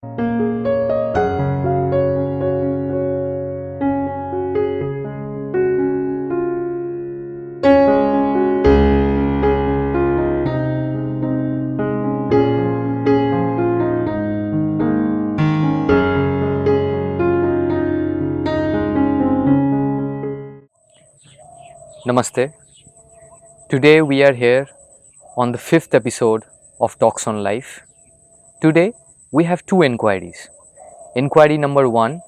Namaste. Today we are here on the fifth episode of Talks on Life. Today we have two inquiries. Inquiry number one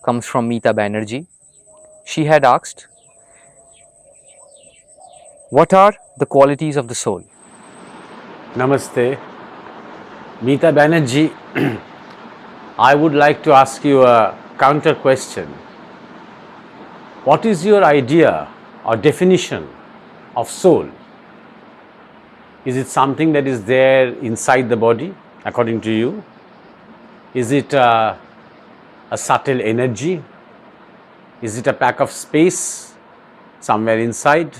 comes from Meeta Banerjee. She had asked, what are the qualities of the soul? Namaste. Meeta Banerjee, I would like to ask you a counter question. What is your idea or definition of soul? Is it something that is there inside the body, according to you? Is it a subtle energy? Is it a pack of space somewhere inside?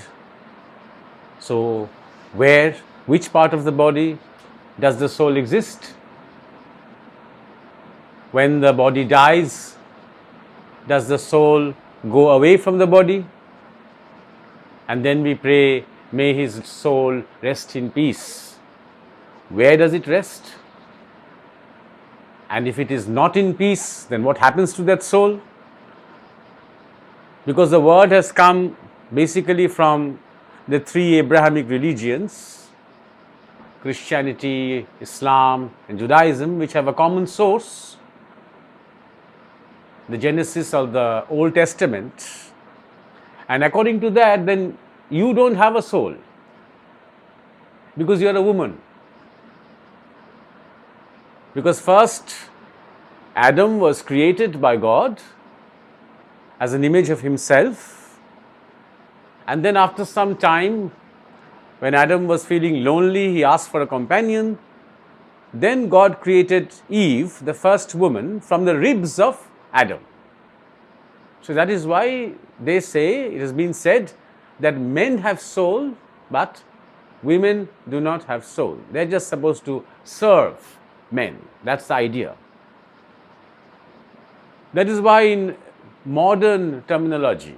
So, which part of the body does the soul exist? When the body dies, does the soul go away from the body? And then we pray, may his soul rest in peace. Where does it rest? And if it is not in peace, then what happens to that soul? Because the word has come basically from the three Abrahamic religions, Christianity, Islam and Judaism, which have a common source, the Genesis of the Old Testament. And according to that, then you don't have a soul because you are a woman. Because first, Adam was created by God as an image of himself, and then after some time, when Adam was feeling lonely, he asked for a companion. Then God created Eve, the first woman, from the ribs of Adam. So that is why they say, it has been said, that men have soul, but women do not have soul. They are just supposed to serve men. That's the idea. That is why in modern terminology,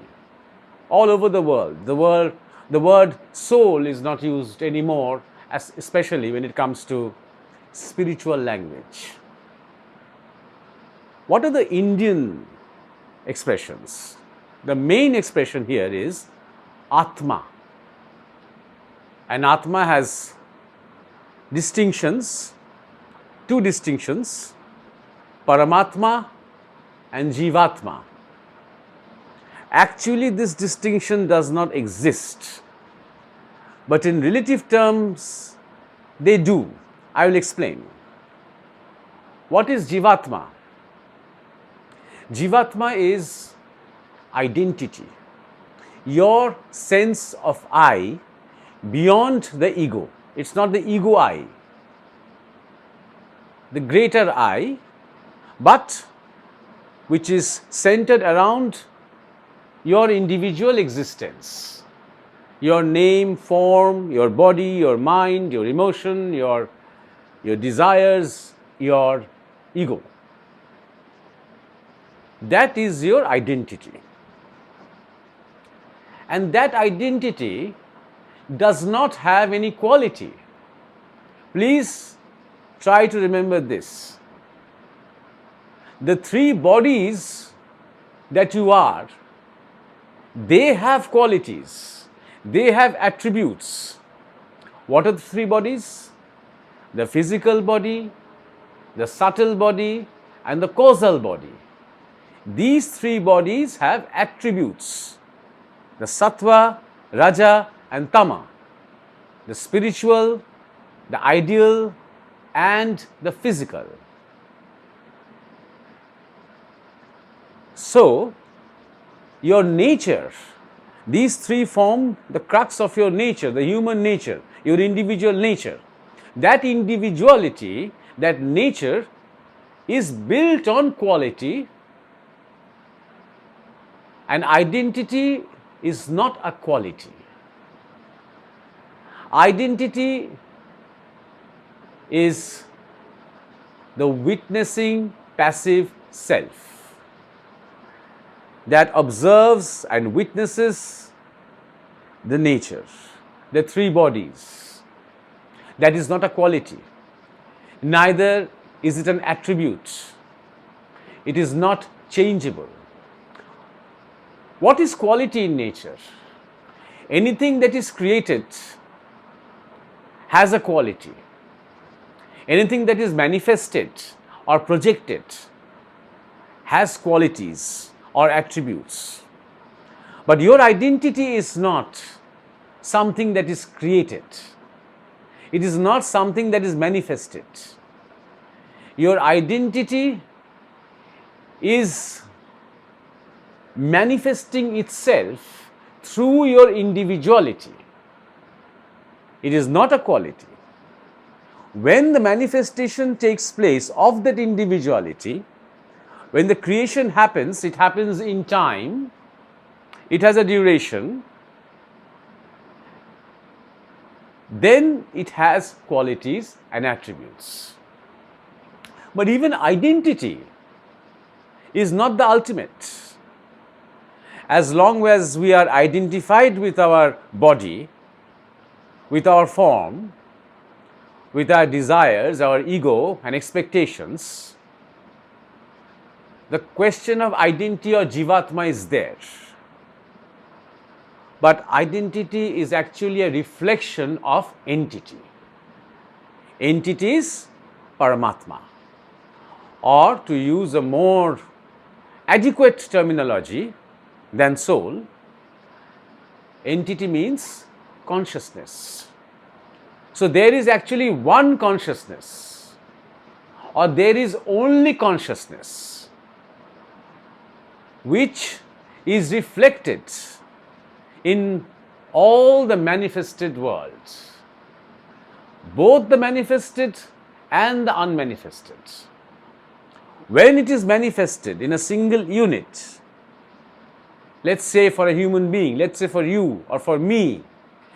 all over the world, the word soul is not used anymore, especially when it comes to spiritual language. What are the Indian expressions? The main expression here is Atma. And Atma has distinctions, two distinctions, Paramatma and Jivatma. Actually, this distinction does not exist, but in relative terms, they do. I will explain. What is Jivatma? Jivatma is identity, your sense of I beyond the ego. It's not the ego I, the greater I, but which is centered around your individual existence, your name, form, your body, your mind, your emotion, your desires, your ego. That is your identity. And that identity does not have any quality. Please try to remember this. The three bodies that you are, they have qualities, they have attributes. What are the three bodies? The physical body, the subtle body, and the causal body. These three bodies have attributes: the sattva, raja, and tama, the spiritual, the ideal, and the physical. So, your nature, these three form the crux of your nature, the human nature, your individual nature. That individuality, that nature is built on quality, and identity is not a quality. Identity is the witnessing passive self that observes and witnesses the nature, the three bodies. That is not a quality, neither is it an attribute. It is not changeable. What is quality in nature? Anything that is created has a quality. Anything that is manifested or projected has qualities or attributes. But your identity is not something that is created. It is not something that is manifested. Your identity is manifesting itself through your individuality. It is not a quality. When the manifestation takes place of that individuality, when the creation happens, it happens in time, it has a duration, then it has qualities and attributes. But even identity is not the ultimate. As long as we are identified with our body, with our form, with our desires, our ego and expectations, the question of identity or jivatma is there. But identity is actually a reflection of entity. Entity is Paramatma. Or to use a more adequate terminology than soul, entity means consciousness. So there is actually one consciousness, or there is only consciousness, which is reflected in all the manifested worlds, both the manifested and the unmanifested. When it is manifested in a single unit, let's say for a human being, let's say for you or for me,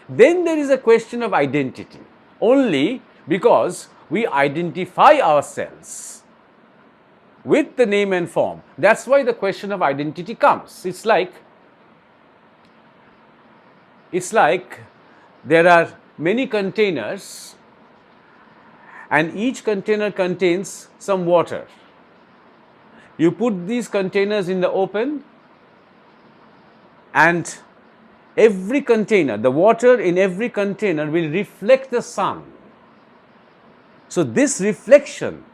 then there is a question of identity, only because we identify ourselves with the name and form. That's why the question of identity comes. It's like there are many containers and each container contains some water. You put these containers in the open and every container, the water in every container will reflect the sun. So this reflection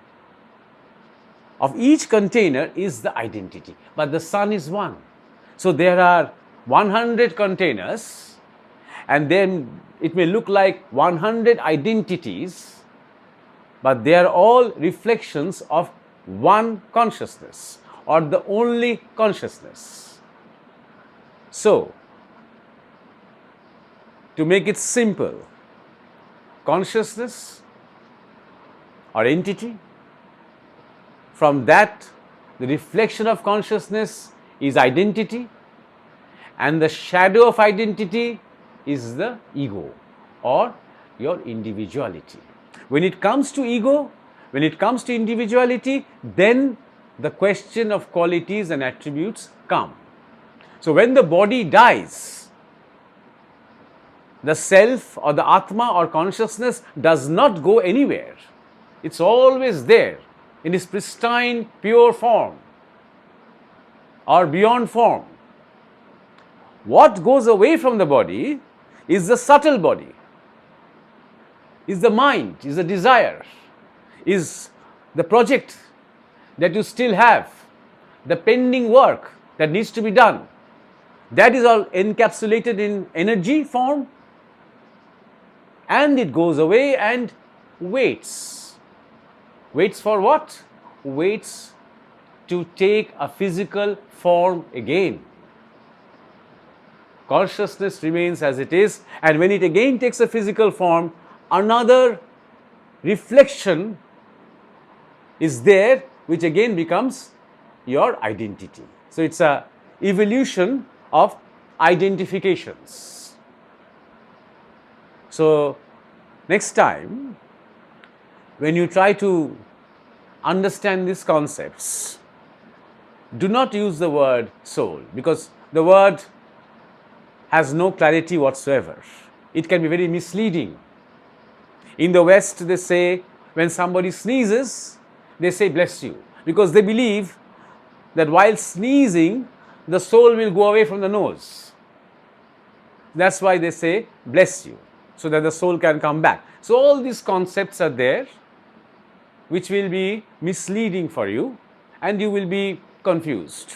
of each container is the identity, but the sun is one. So there are 100 containers and then it may look like 100 identities, but they are all reflections of one consciousness or the only consciousness. So, to make it simple, consciousness or entity, from that the reflection of consciousness is identity, and the shadow of identity is the ego or your individuality. When it comes to ego, when it comes to individuality, then the question of qualities and attributes come. So when the body dies, the self or the Atma or consciousness does not go anywhere. It's always there in its pristine, pure form or beyond form. What goes away from the body is the subtle body, is the mind, is the desire, is the project that you still have, the pending work that needs to be done. That is all encapsulated in energy form, and it goes away and waits. Waits for what? Waits to take a physical form again. Consciousness remains as it is, and when it again takes a physical form, another reflection is there, which again becomes your identity. So it's a evolution of identifications. So next time when you try to understand these concepts, do not use the word soul, because the word has no clarity whatsoever. It can be very misleading. In the West, they say when somebody sneezes, they say bless you, because they believe that while sneezing, the soul will go away from the nose. That's why they say bless you, so that the soul can come back. So all these concepts are there, which will be misleading for you, and you will be confused.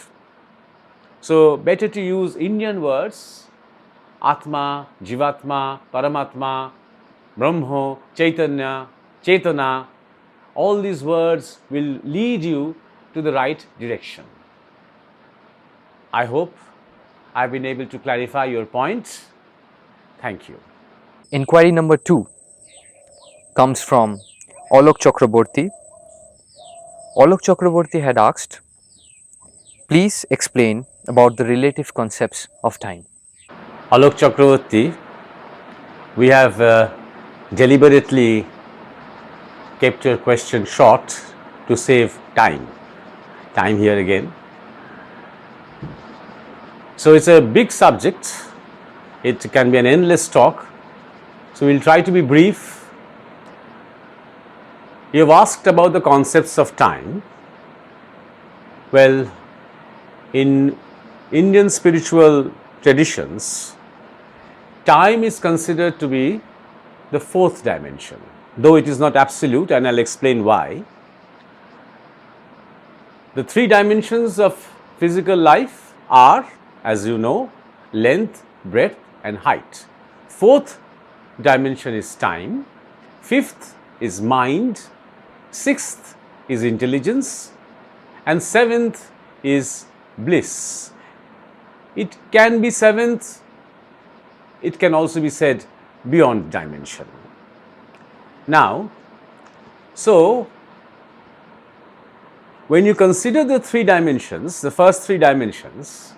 So better to use Indian words: Atma, Jivatma, Paramatma, Brahmo, Chaitanya, Chetana. All these words will lead you to the right direction. I hope I've been able to clarify your point. Thank you. Inquiry number 2 comes from Alok Chakraborty. Alok Chakraborty had asked, please explain about the relative concepts of time. Alok Chakravarti, we have deliberately kept your question short to save time. Time here again. So it's a big subject. It can be an endless talk. So we'll try to be brief. You have asked about the concepts of time. Well, in Indian spiritual traditions, time is considered to be the fourth dimension, though it is not absolute, and I'll explain why. The three dimensions of physical life are, as you know, length, breadth, and height. Fourth dimension is time. Fifth is mind. Sixth is intelligence. And seventh is bliss. It can be seventh, it can also be said beyond dimension. Now, so when you consider the three dimensions, the first three dimensions,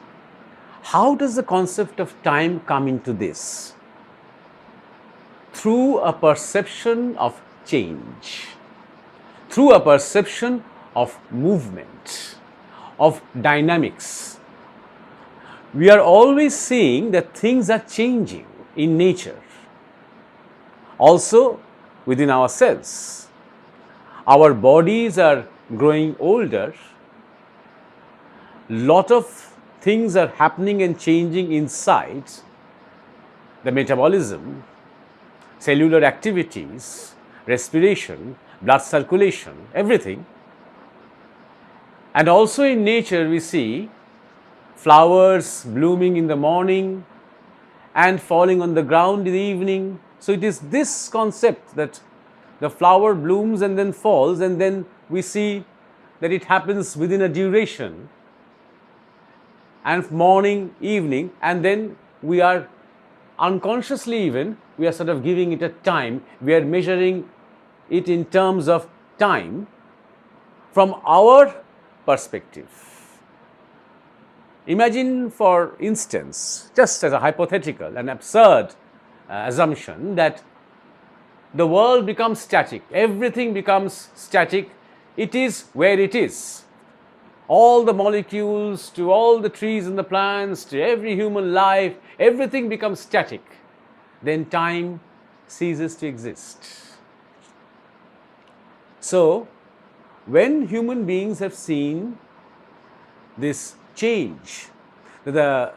how does the concept of time come into this? Through a perception of change, through a perception of movement, of dynamics. We are always seeing that things are changing in nature, also within ourselves. Our bodies are growing older. Lot of things are happening and changing inside. The metabolism, cellular activities, respiration, blood circulation, everything. And also in nature we see flowers blooming in the morning and falling on the ground in the evening. So it is this concept that the flower blooms and then falls, and then we see that it happens within a duration, and morning, evening, and then we are unconsciously even, we are sort of giving it a time, we are measuring it in terms of time from our perspective. Imagine, for instance, just as a hypothetical, an absurd assumption that the world becomes static, everything becomes static, it is where it is. All the molecules, to all the trees and the plants, to every human life, everything becomes static. Then time ceases to exist. So, when human beings have seen this change, the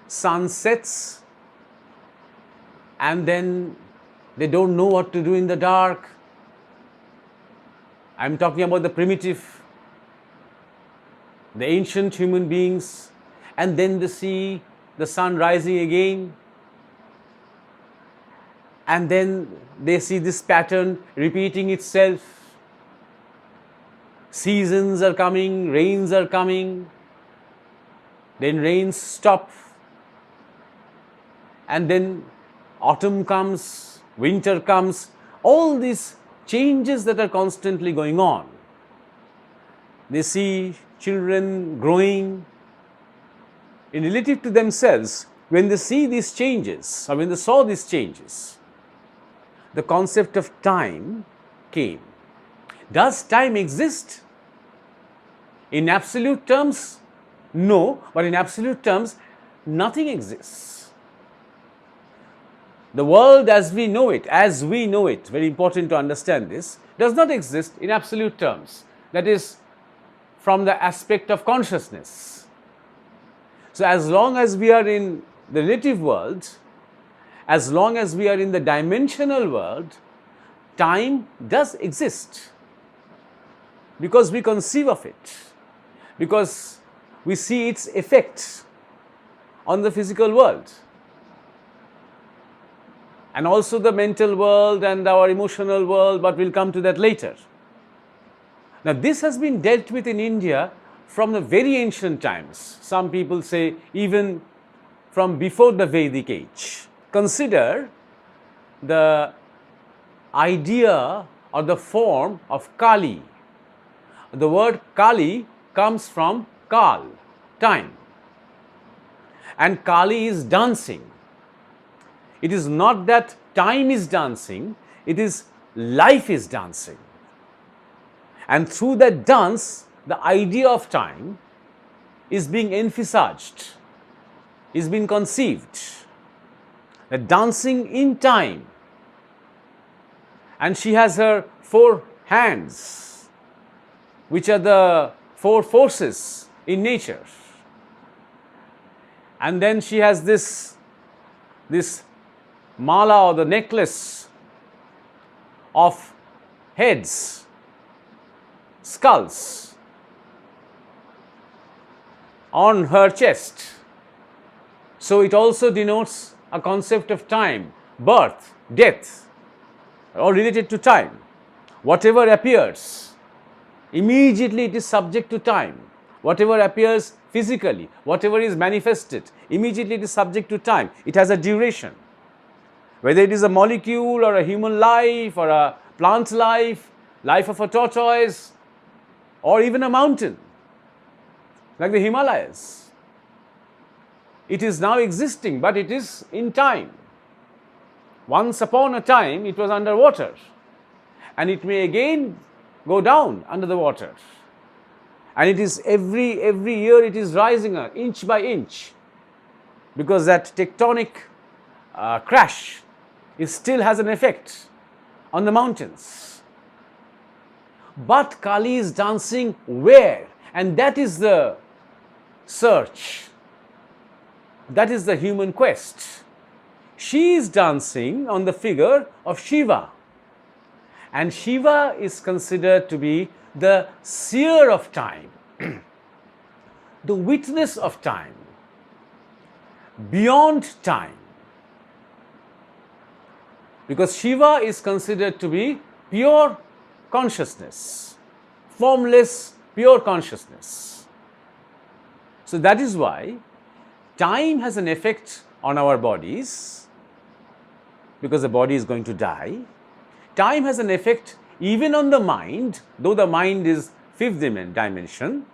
sun sets and then they don't know what to do in the dark. I am talking about the primitive, the ancient human beings, and then they see the sun rising again, and then they see this pattern repeating itself. Seasons are coming, rains are coming, then rains stop, and then autumn comes, winter comes, all these changes that are constantly going on. They see children growing. In relative to themselves, when they see these changes, or when they saw these changes, the concept of time came. Does time exist? In absolute terms, no, but in absolute terms, nothing exists. The world as we know it, very important to understand this, does not exist in absolute terms. That is, from the aspect of consciousness. So, as long as we are in the relative world, as long as we are in the dimensional world, time does exist because we conceive of it, because we see its effects on the physical world and also the mental world and our emotional world, but we'll come to that later. Now, this has been dealt with in India from the very ancient times. Some people say even from before the Vedic age. Consider the idea or the form of Kali. The word Kali comes from Kal, time. And Kali is dancing. It is not that time is dancing, it is life is dancing. And through that dance, the idea of time is being emphasized, is being conceived. The dancing in time. And she has her 4 hands, which are the 4 forces in nature. And then she has this mala or the necklace of heads, skulls on her chest. So it also denotes a concept of time, birth, death, all related to time. Whatever appears, immediately it is subject to time. Whatever appears physically, whatever is manifested, immediately it is subject to time. It has a duration. Whether it is a molecule or a human life or a plant life, life of a tortoise, or even a mountain, like the Himalayas. It is now existing, but it is in time. Once upon a time, it was underwater, and it may again go down under the water. And it is every year it is rising inch by inch, because that tectonic crash still has an effect on the mountains. But Kali is dancing where? And that is the search. That is the human quest. She is dancing on the figure of Shiva. And Shiva is considered to be the seer of time, the witness of time, beyond time. Because Shiva is considered to be pure consciousness, formless, pure consciousness. So that is why time has an effect on our bodies, because the body is going to die. Time has an effect even on the mind, though the mind is 5th dimension,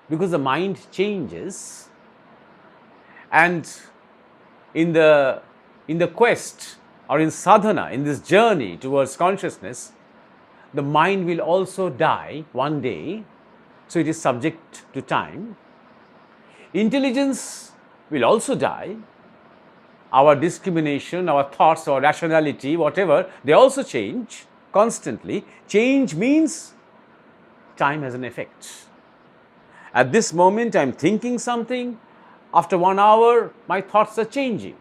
because the mind changes. And in the quest or in sadhana, in this journey towards consciousness, the mind will also die one day, so it is subject to time. Intelligence will also die. Our discrimination, our thoughts, our rationality, whatever, they also change constantly. Change means time has an effect. At this moment, I am thinking something. After 1 hour, my thoughts are changing.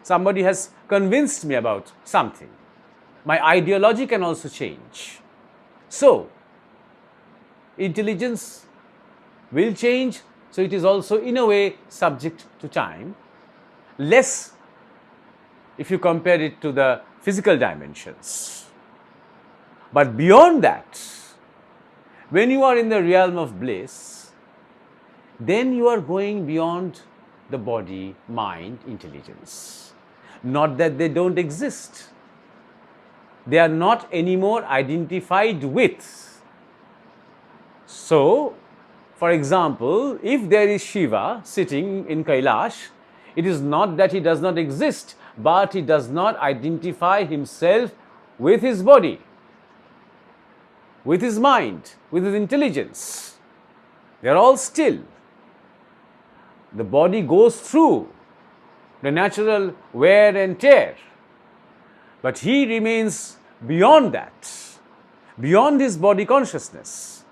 Somebody has convinced me about something. My ideology can also change. So, intelligence will change, so it is also in a way subject to time. Less if you compare it to the physical dimensions. But beyond that, when you are in the realm of bliss, then you are going beyond the body, mind, intelligence. Not that they don't exist. They are not anymore identified with. So, for example, if there is Shiva sitting in Kailash, it is not that he does not exist, but he does not identify himself with his body. with his mind, with his intelligence. They are all still. The body goes through the natural wear and tear, but he remains beyond that, beyond his body consciousness.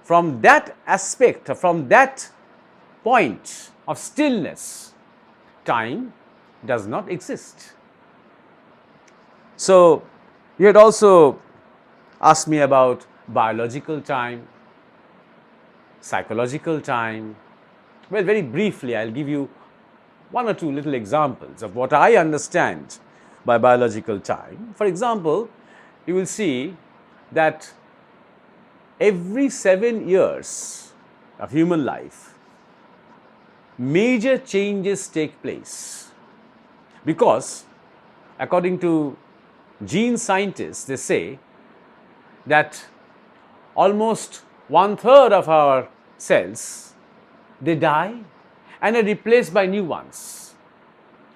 From that aspect, from that point of stillness, time does not exist. So, you had also asked me about biological time, psychological time. Well, very briefly, I'll give you one or two little examples of what I understand by biological time. For example, you will see that every 7 years of human life, major changes take place, because according to gene scientists, they say that almost 1/3 of our cells, they die and are replaced by new ones.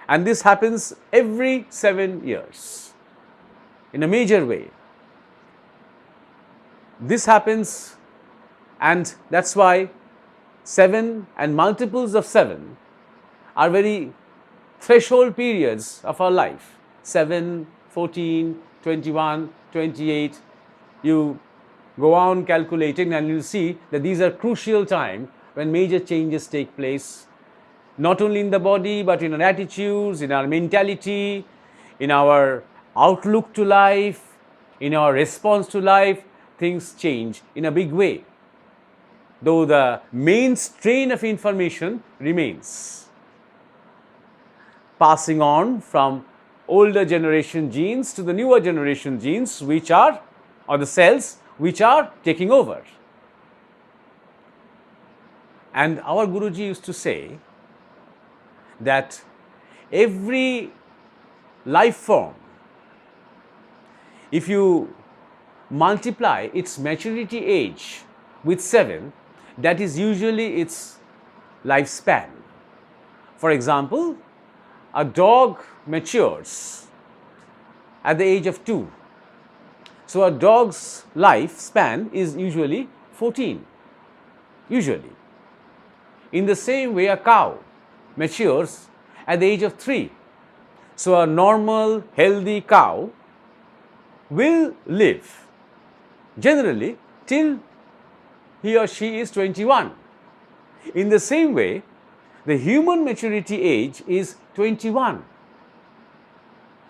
And this happens every 7 years in a major way. This happens, and that's why 7 and multiples of 7 are very threshold periods of our life. 7, 14, 21, 28. You go on calculating and you'll see that these are crucial time when major changes take place, not only in the body but in our attitudes, in our mentality, in our outlook to life, in our response to life. Things change in a big way, though the main strain of information remains, passing on from older generation genes to the newer generation genes, which are, or the cells which are taking over. And our Guruji used to say that every life form, if you multiply its maturity age with 7, that is usually its lifespan. For example, a dog matures at the age of 2. So a dog's lifespan is usually 14, usually. In the same way, a cow matures at the age of 3. So a normal, healthy cow will live generally till he or she is 21. In the same way, the human maturity age is 21.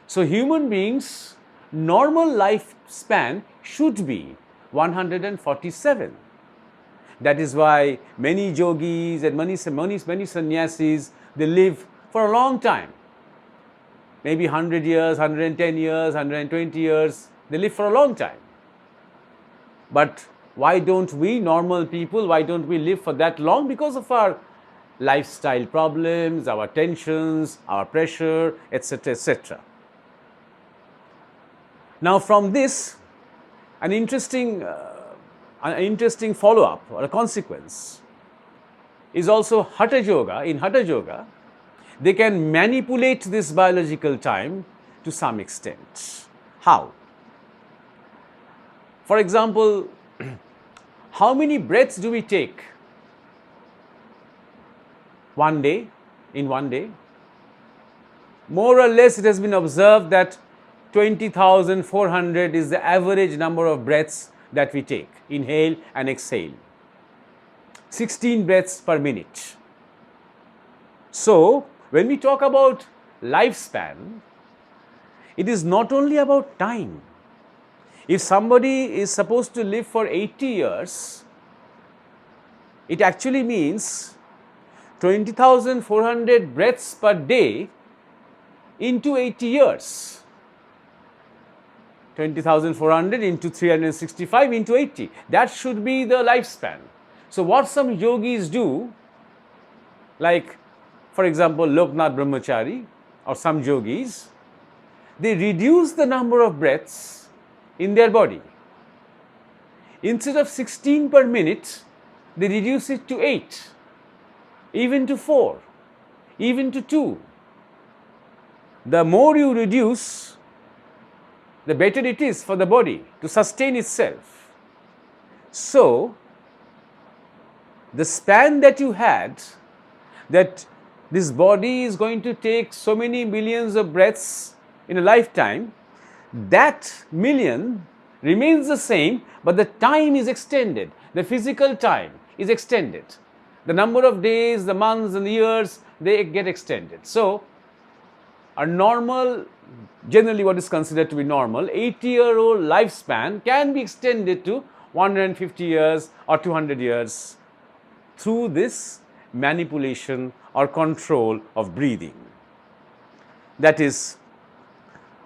So human beings' normal lifespan should be 147. That is why many yogis and many sannyasis, they live for a long time. Maybe 100 years, 110 years, 120 years, they live for a long time. But why don't we, normal people, why don't we live for that long? Because of our lifestyle problems, our tensions, our pressure, etc., etc. Now, from this, an interesting follow-up or a consequence is also Hatha Yoga. In Hatha Yoga, they can manipulate this biological time to some extent. How? For example, how many breaths do we take one day, in one day? More or less, it has been observed that 20,400 is the average number of breaths that we take, inhale and exhale. 16 breaths per minute. So, when we talk about lifespan, it is not only about time. If somebody is supposed to live for 80 years, it actually means 20,400 breaths per day into 80 years. 20,400 into 365 into 80. That should be the lifespan. So what some yogis do, like for example Loknath Brahmachari or some yogis, they reduce the number of breaths in their body. Instead of 16 per minute, they reduce it to 8, even to 4, even to 2. The more you reduce, the better it is for the body to sustain itself. So, the span that you had, that this body is going to take so many millions of breaths in a lifetime, that million remains the same, but the time is extended. The physical time is extended. The number of days, the months, and the years, they get extended. So, a normal, generally what is considered to be normal, 80-year-old lifespan can be extended to 150 years or 200 years through this manipulation or control of breathing. That is,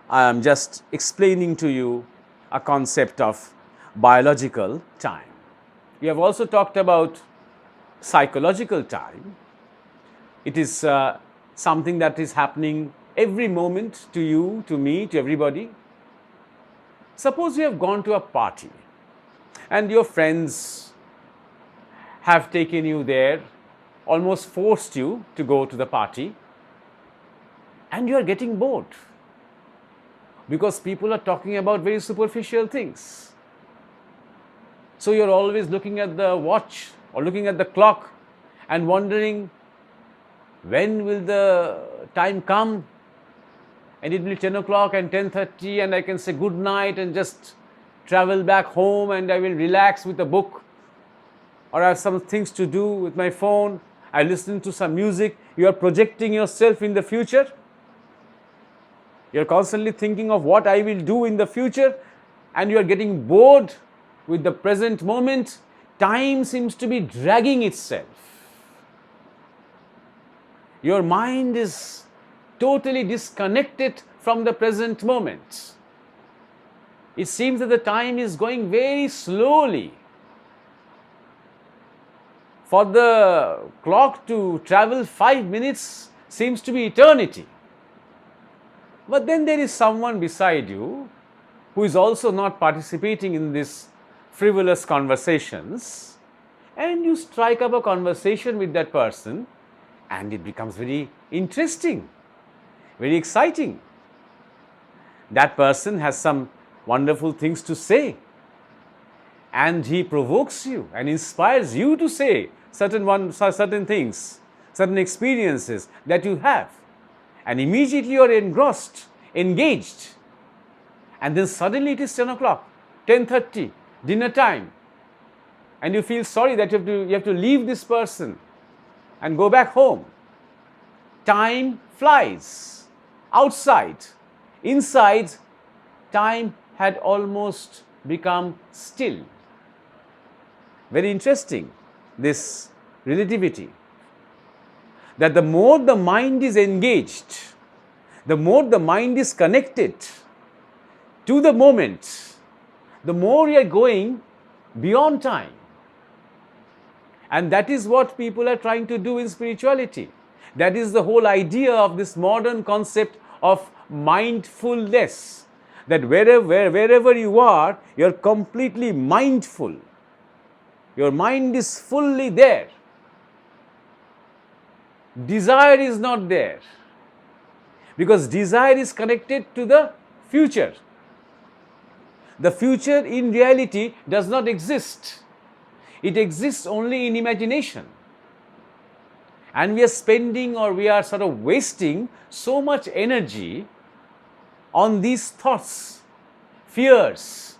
I am just explaining to you a concept of biological time. We have also talked about psychological time. It is something that is happening every moment to you, to me, to everybody. Suppose you have gone to a party and your friends have taken you there, almost forced you to go to the party, and you are getting bored because people are talking about very superficial things. So you're always looking at the watch or looking at the clock and wondering, when will the time come? And it will be 10 o'clock and 10:30 and I can say good night and just travel back home and I will relax with a book, or I have some things to do with my phone. I listen to some music. You are projecting yourself in the future. You are constantly thinking of what I will do in the future, and you are getting bored with the present moment. Time seems to be dragging itself. Your mind is totally disconnected from the present moment. It seems that the time is going very slowly. For the clock to travel 5 minutes seems to be eternity. But then there is someone beside you who is also not participating in these frivolous conversations, and you strike up a conversation with that person and it becomes very interesting, very exciting. That person has some wonderful things to say, and he provokes you and inspires you to say certain things, certain experiences that you have, and immediately you are engrossed, engaged, and then suddenly it is 10 o'clock, 10:30, dinner time, and you feel sorry that you have to leave this person and go back home. Time flies outside. Inside, time had almost become still. Very interesting, this relativity. That the more the mind is engaged, the more the mind is connected to the moment, the more we are going beyond time. And that is what people are trying to do in spirituality. That is the whole idea of this modern concept of mindfulness. That wherever you are, you are completely mindful. Your mind is fully there. Desire is not there, because desire is connected to the future. The future in reality does not exist. It exists only in imagination. And we are spending, or we are sort of wasting so much energy on these thoughts, fears,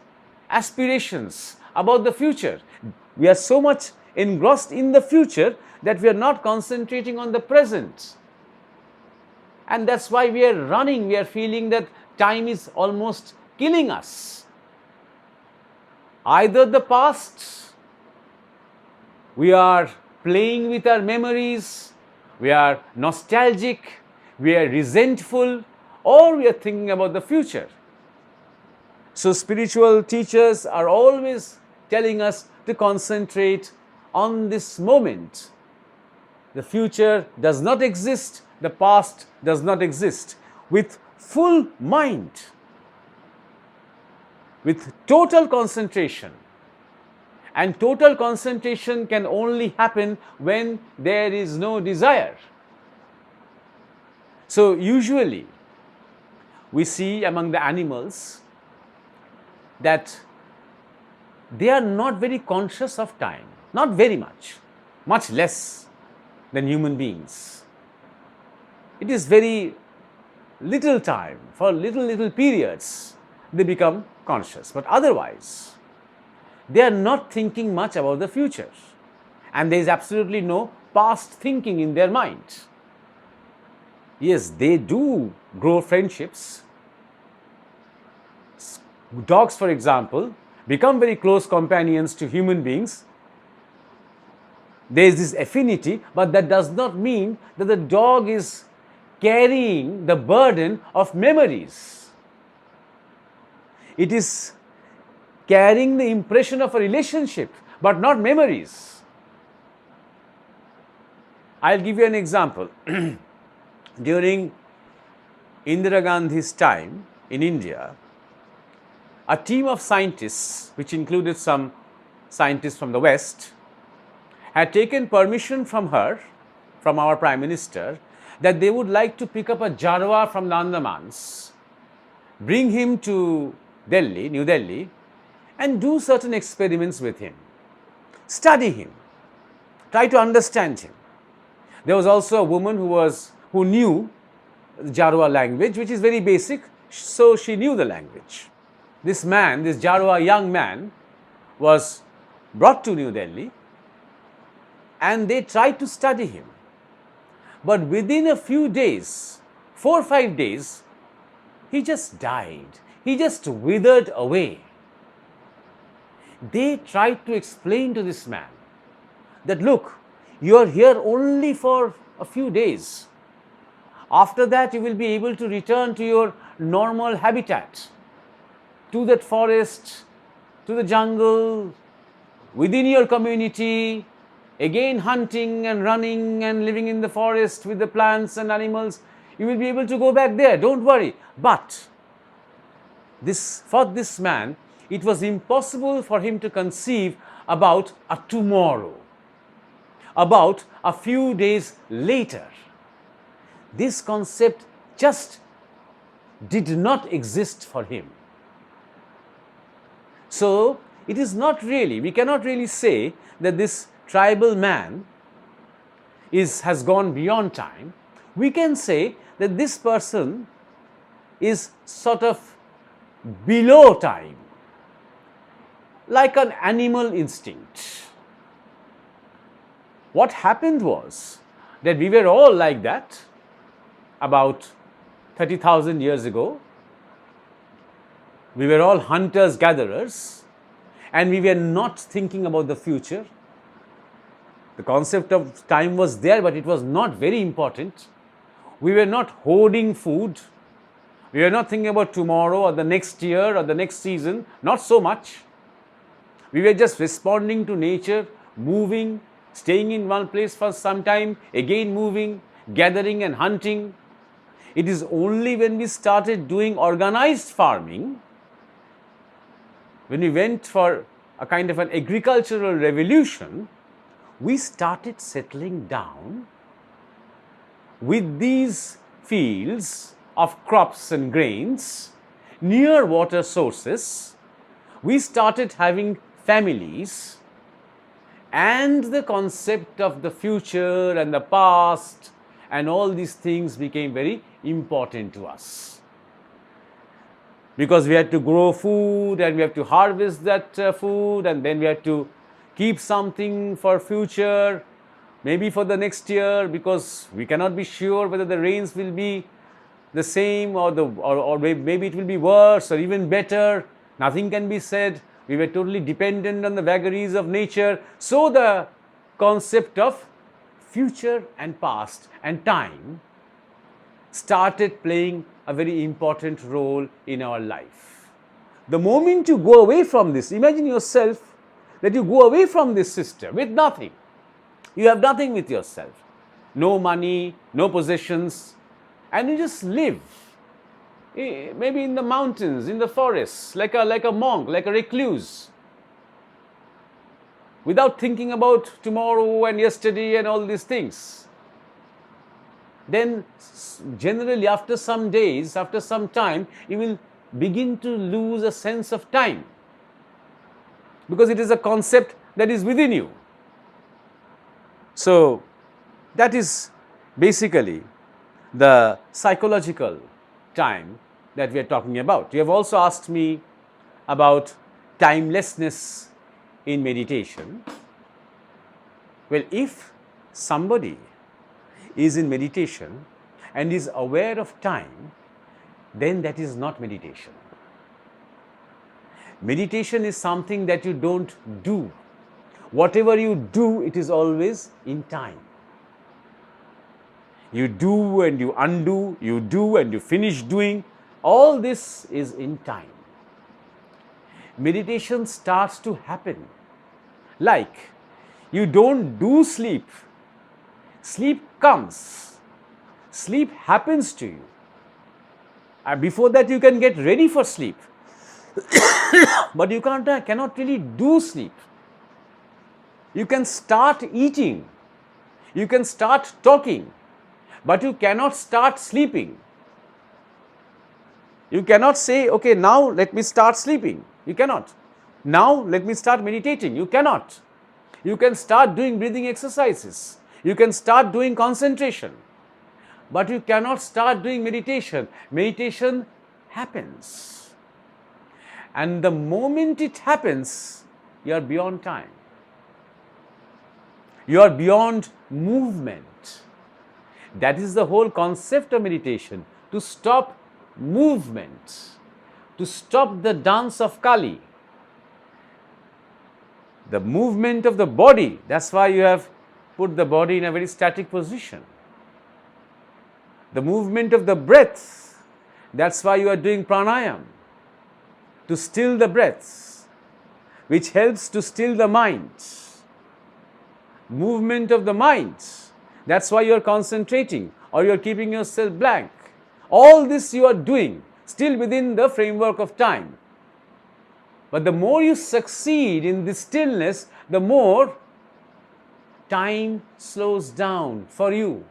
aspirations about the future. We are so much engrossed in the future that we are not concentrating on the present. And that's why we are running. We are feeling that time is almost killing us. Either the past, we are playing with our memories, we are nostalgic, we are resentful, or we are thinking about the future. So spiritual teachers are always telling us to concentrate on this moment. The future does not exist, the past does not exist. With full mind, with total concentration. And total concentration can only happen when there is no desire. So usually we see among the animals that they are not very conscious of time, not very much less than human beings. It is very little time, for little periods they become conscious, but otherwise they are not thinking much about the future, and there is absolutely no past thinking in their mind. Yes, they do grow friendships. Dogs, for example, become very close companions to human beings. There is this affinity, but that does not mean that the dog is carrying the burden of memories. It is carrying the impression of a relationship, but not memories. I'll give you an example. During Indira Gandhi's time in India, a team of scientists, which included some scientists from the West, had taken permission from her, from our Prime Minister, that they would like to pick up a Jarwa from the Andamans, bring him to Delhi, New Delhi, and do certain experiments with him, study him, try to understand him. There was also a woman who knew the Jarwa language, which is very basic, so she knew the language. This man, this Jarwa young man, was brought to New Delhi, and they tried to study him. But within a few days, 4 or 5 days, he just died. He just withered away. They tried to explain to this man that, look, you are here only for a few days. After that, you will be able to return to your normal habitat, to that forest, to the jungle, within your community, again hunting and running and living in the forest with the plants and animals. You will be able to go back there, don't worry. But for this man, it was impossible for him to conceive about a tomorrow, about a few days later. This concept just did not exist for him. So, it is not really, we cannot really say that this tribal man has gone beyond time. We can say that this person is sort of below time, like an animal instinct. What happened was that we were all like that about 30,000 years ago. We were all hunters, gatherers, and we were not thinking about the future. The concept of time was there, but it was not very important. We were not hoarding food. We were not thinking about tomorrow or the next year or the next season, not so much. We were just responding to nature, moving, staying in one place for some time, again moving, gathering and hunting. It is only when we started doing organized farming, when we went for a kind of an agricultural revolution, we started settling down with these fields of crops and grains near water sources. We started having families, and the concept of the future and the past and all these things became very important to us. Because we had to grow food and we have to harvest that food, and then we had to keep something for future, maybe for the next year, because we cannot be sure whether the rains will be the same or maybe it will be worse or even better. Nothing can be said. We were totally dependent on the vagaries of nature. So the concept of future and past and time started playing a very important role in our life. The moment you go away from this, imagine yourself that you go away from this system with nothing. You have nothing with yourself. No money, no possessions, and you just live. Maybe in the mountains, in the forests, like a monk, like a recluse, without thinking about tomorrow and yesterday and all these things. Then generally after some days, after some time, you will begin to lose a sense of time. because it is a concept that is within you. So, that is basically the psychological time that we are talking about. You have also asked me about timelessness in meditation. Well, if somebody is in meditation and is aware of time, then that is not meditation. Meditation is something that you don't do. Whatever you do, it is always in time. You do and you undo, you do and you finish doing. All this is in time. Meditation starts to happen. Like, you don't do sleep. Sleep comes. Sleep happens to you. And before that, you can get ready for sleep. But you cannot really do sleep. You can start eating. You can start talking. But you cannot start sleeping. You cannot say, okay, now let me start sleeping. You cannot. Now let me start meditating. You cannot. You can start doing breathing exercises. You can start doing concentration. But you cannot start doing meditation. Meditation happens. And the moment it happens, you are beyond time. You are beyond movement. That is the whole concept of meditation, to stop movement, to stop the dance of Kali. The movement of the body, that's why you have put the body in a very static position. The movement of the breath, that's why you are doing pranayam, to still the breath, which helps to still the mind. Movement of the mind, that's why you are concentrating or you are keeping yourself blank. All this you are doing still within the framework of time. But the more you succeed in this stillness, the more time slows down for you.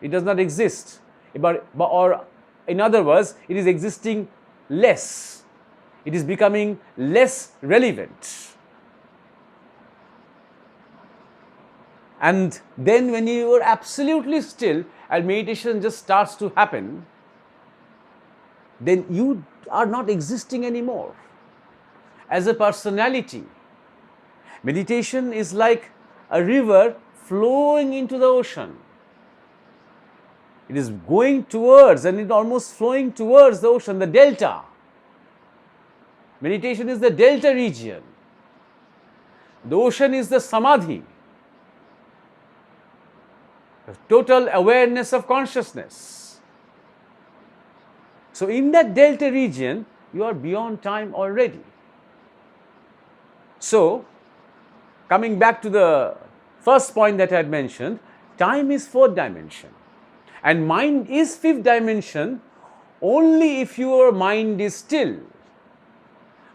It does not exist. Or in other words, it is existing less. It is becoming less relevant. And then when you are absolutely still and meditation just starts to happen, then you are not existing anymore as a personality. Meditation is like a river flowing into the ocean. It is going towards and it almost flowing towards the ocean, the delta. Meditation is the delta region. The ocean is the samadhi, the total awareness of consciousness. So in that delta region, you are beyond time already. So, coming back to the first point that I had mentioned, time is fourth dimension and mind is fifth dimension only if your mind is still.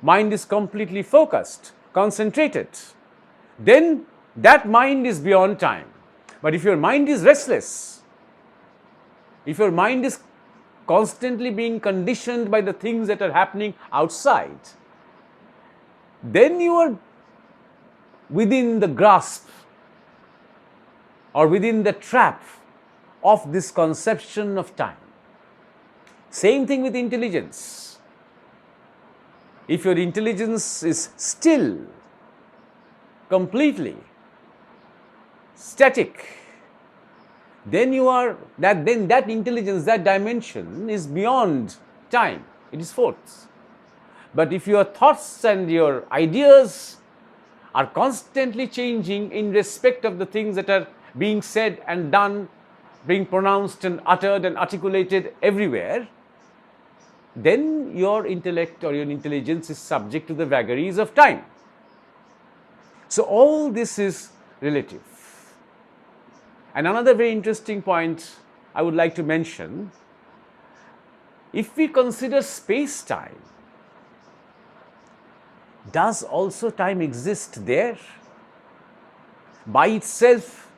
Mind is completely focused, concentrated. Then that mind is beyond time. But if your mind is restless, if your mind is constantly being conditioned by the things that are happening outside, then you are within the grasp or within the trap of this conception of time. Same thing with intelligence. If your intelligence is still, completely static, then that intelligence, that dimension is beyond time. It is fourth. But if your thoughts and your ideas are constantly changing in respect of the things that are being said and done, being pronounced and uttered and articulated everywhere, then your intellect or your intelligence is subject to the vagaries of time. So all this is relative. And another very interesting point I would like to mention, if we consider space-time, does also time exist there by itself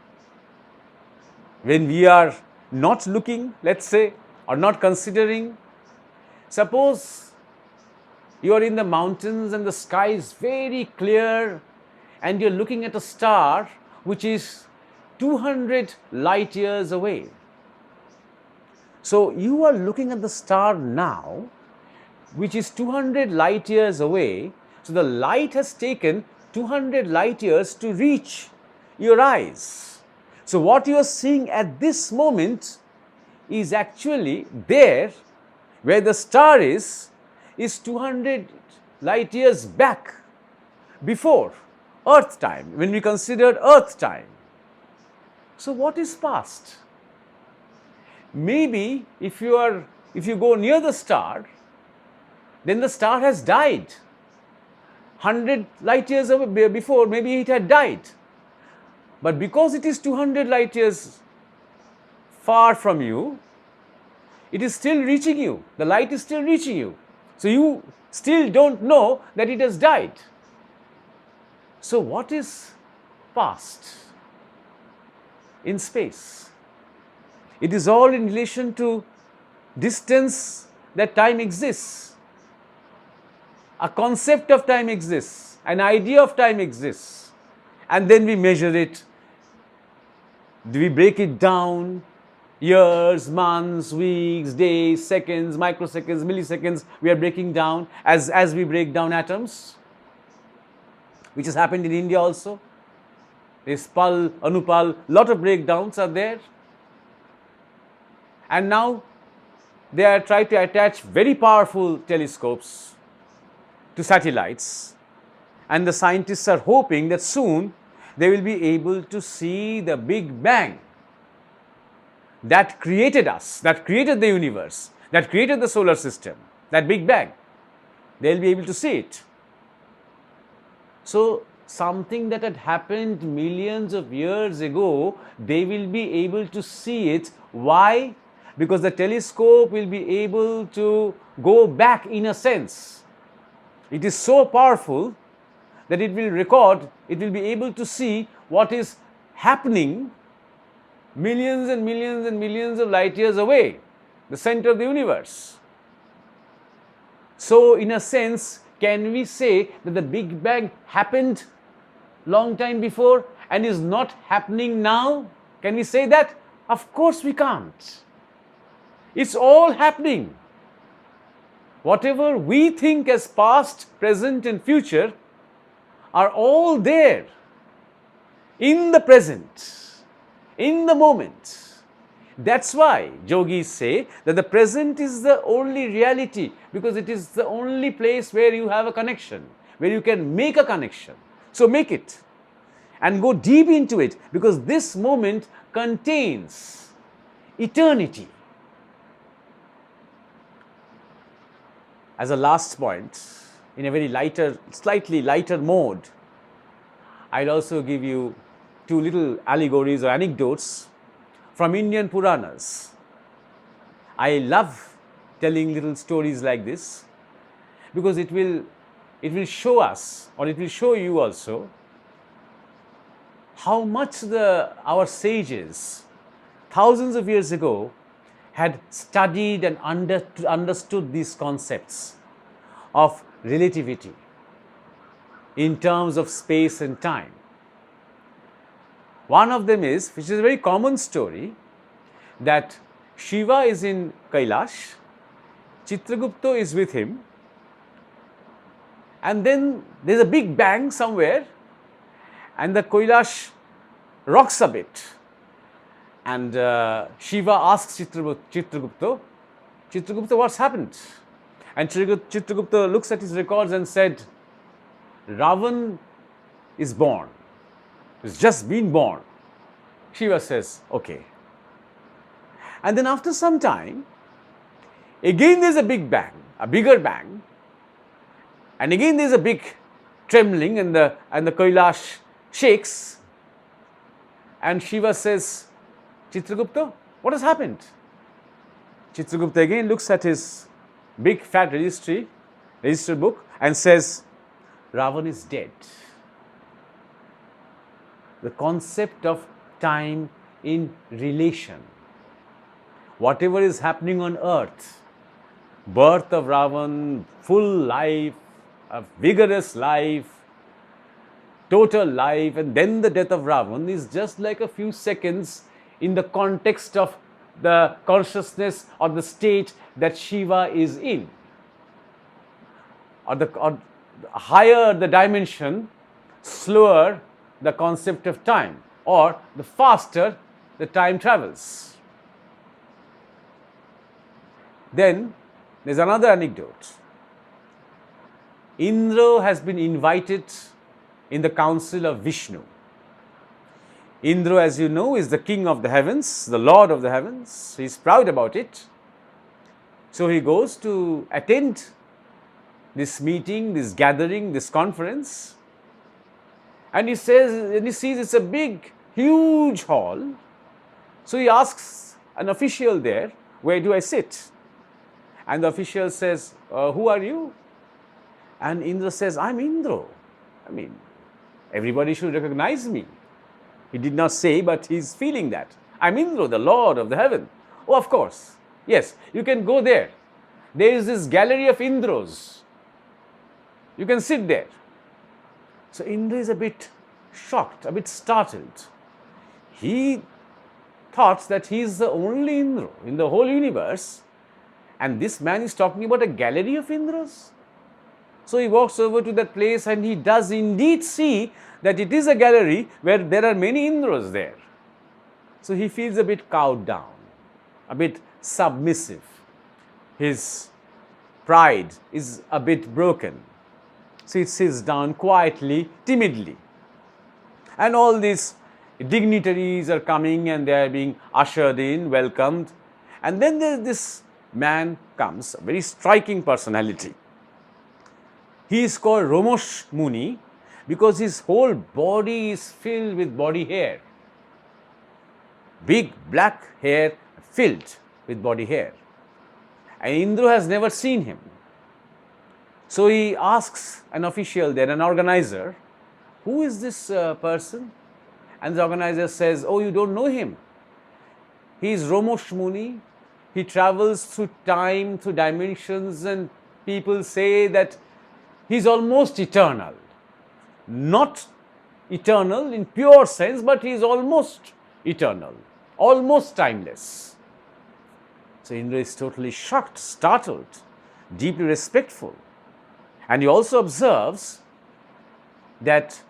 when we are not looking, let's say, or not considering? Suppose You are in the mountains and the sky is very clear and you're looking at a star which is 200 light years away. So you are looking at the star now, which is 200 light years away. So the light has taken 200 light years to reach your eyes. So what you are seeing at this moment is actually there where the star is 200 light years back before Earth time, when we considered Earth time. So what is past? Maybe if you go near the star, then the star has died. 100 light years before, maybe it had died. But because it is 200 light years far from you, it is still reaching you. The light is still reaching you. So you still don't know that it has died. So what is past in space? It is all in relation to distance that time exists. A concept of time exists, an idea of time exists, and then we measure it. We break it down, years, months, weeks, days, seconds, microseconds, milliseconds, we are breaking down as we break down atoms, which has happened in India also. This Pal, Anupal, lot of breakdowns are there. And now they are trying to attach very powerful telescopes to satellites, and the scientists are hoping that soon they will be able to see the Big Bang that created us, that created the universe, that created the solar system, that Big Bang. They'll be able to see it. So something that had happened millions of years ago, they will be able to see it. Why? Because the telescope will be able to go back in a sense. It is so powerful that it will record, it will be able to see what is happening millions and millions and millions of light years away, the center of the universe. So in a sense, can we say that the Big Bang happened long time before and is not happening now? Can we say that? Of course we can't. It's all happening. Whatever we think as past, present and future are all there in the present, in the moment. That's why yogis say that the present is the only reality, because it is the only place where you have a connection, where you can make a connection. So make it and go deep into it, because this moment contains eternity. As a last point, in a very lighter, slightly lighter mode, I'll also give you two little allegories or anecdotes from Indian Puranas. I love telling little stories like this because it will show us, or it will show you also, how much our sages thousands of years ago had studied and understood these concepts of relativity in terms of space and time. One of them is, which is a very common story, that Shiva is in Kailash, Chitragupta is with him, and then there's a big bang somewhere, and the Kailash rocks a bit. And Shiva asks Chitragupta, what's happened? And Chitragupta looks at his records and said, Ravan is born. He's just been born. Shiva says, okay. And then after some time, again there's a big bang, a bigger bang. And again there's a big trembling, and the Kailash shakes. And Shiva says, Chitragupta, what has happened? Chitragupta again looks at his big fat register book and says, Ravan is dead. The concept of time in relation. Whatever is happening on earth, birth of Ravan, full life, a vigorous life, total life, and then the death of Ravan is just like a few seconds in the context of the consciousness or the state that Shiva is in. Or higher the dimension, slower the concept of time, or the faster the time travels. Then there's another anecdote. Indra has been invited in the council of Vishnu. Indra, as you know, is the king of the heavens, the lord of the heavens. He's proud about it. So he goes to attend this meeting, this gathering, this conference, and he sees it's a big, huge hall. So he asks an official there, where do I sit? And the official says, who are you? And Indra says, I'm Indra. I mean, everybody should recognize me. He did not say, but he's feeling that. I'm Indra, the Lord of the heaven. Oh, of course. Yes, you can go there. There is this gallery of Indras. You can sit there. So Indra is a bit shocked, a bit startled. He thought that he is the only Indra in the whole universe, and this man is talking about a gallery of Indras. So he walks over to that place and he does indeed see that it is a gallery where there are many Indras there. So he feels a bit cowed down, a bit submissive. His pride is a bit broken. So he sits down quietly, timidly. And all these dignitaries are coming and they are being ushered in, welcomed. And then this man comes, a very striking personality. He is called Romosh Muni because his whole body is filled with body hair. Big black hair filled with body hair. And Indra has never seen him. So he asks an official there, an organizer, who is this person? And the organizer says, oh, you don't know him. He is Romosh Muni. He travels through time, through dimensions, and people say that he's almost eternal. Not eternal in pure sense, but he is almost eternal, almost timeless. So Indra is totally shocked, startled, deeply respectful. And he also observes that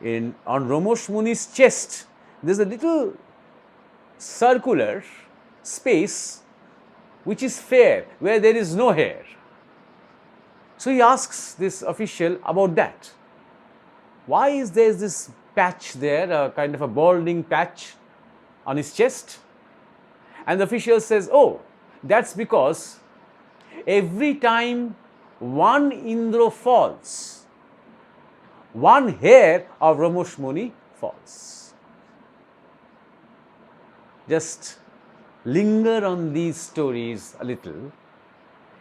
on Romosh Muni's chest, there's a little circular space which is fair, where there is no hair. So he asks this official about that. Why is there this patch there, a kind of a balding patch on his chest? And the official says, oh, that's because every time one Indra falls, one hair of Romosh Muni falls. Just linger on these stories a little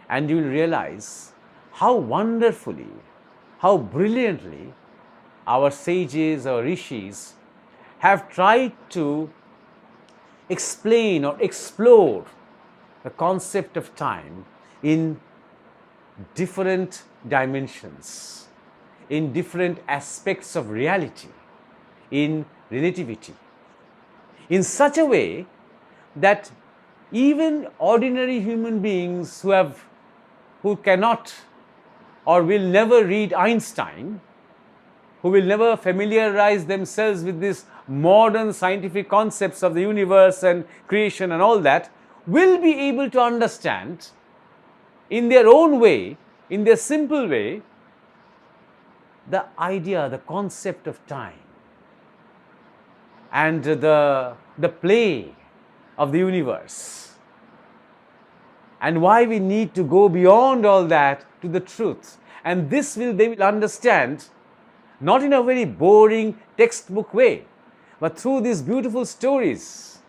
and you will realize how wonderfully, how brilliantly our sages or rishis have tried to explain or explore the concept of time in different dimensions, in different aspects of reality, in relativity, in such a way that even ordinary human beings who cannot or will never read Einstein, who will never familiarize themselves with these modern scientific concepts of the universe and creation and all that, will be able to understand in their own way, in their simple way, the idea, the concept of time and the play of the universe, and why we need to go beyond all that to the truth. And this they will understand not in a very boring textbook way, but through these beautiful stories,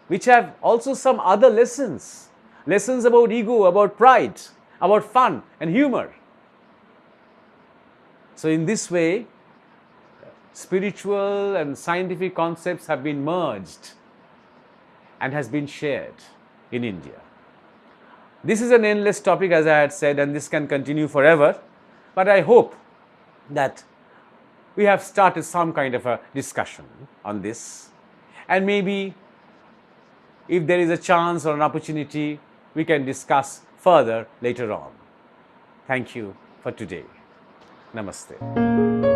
which have also some other lessons about ego, about pride, about fun and humor. So in this way, spiritual and scientific concepts have been merged and has been shared in India. This is an endless topic, as I had said, and this can continue forever. But I hope that we have started some kind of a discussion on this. And maybe if there is a chance or an opportunity, we can discuss further later on. Thank you for today. Namaste.